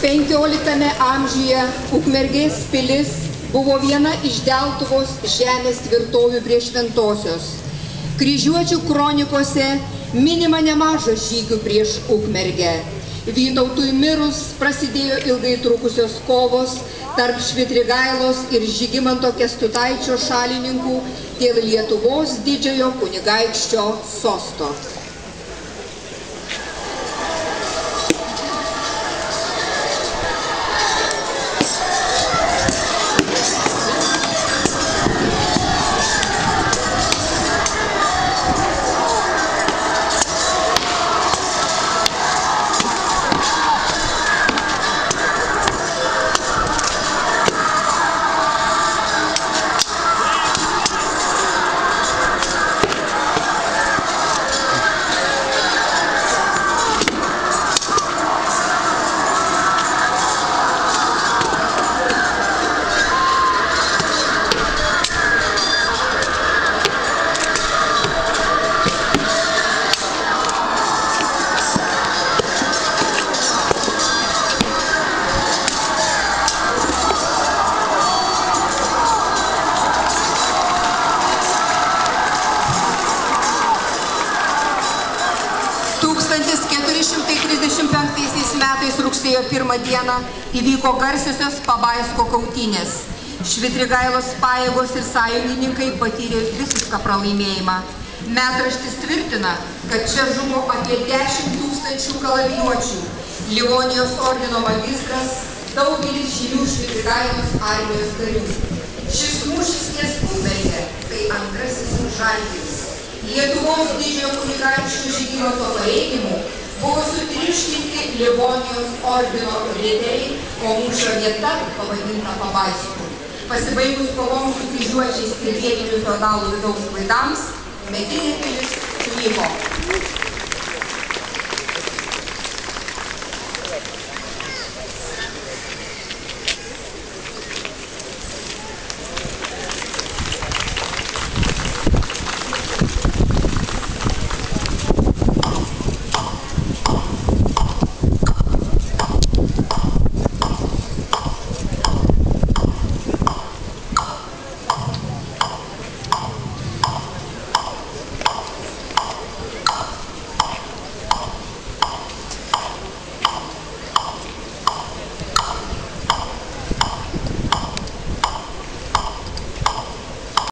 XV amžiuje Ukmergės pilis buvo viena iš Deltuvos žemės tvirtovių prie Šventosios. Kryžiuočių kronikose minima nemaža žygių prieš Ukmergę. Vytautui mirus prasidėjo ilgai trukusios kovos tarp Švitrigailos ir Žygimanto Kęstutaičio šalininkų dėl Lietuvos didžiojo kunigaikščio sosto. Rugsėjo 1 dieną įvyko garsiosios Pabaisko kautynės. Švitrigailos pajėgos ir sąjungininkai patyrė visišką pralaimėjimą. Metraštis tvirtina, kad čia žuvo apie 10 000 kalavijuočių, Livonijos ordino magistras, daugelis žymių Švitrigailos armijos karių. Šis mūšis neskumbėje, tai antrasis Žalgiris. Lietuvos didžiojo kunigaikščio Žygimanto pareigimu buvo sutriuškinti Livonijos ordino riteriai, o mūšio vieta pavadinta Pabaisku. Pasibaigus kovoms su kryžiuočiais ir vietinių feodalų vidaus klaidams, medinė pilis sunyko.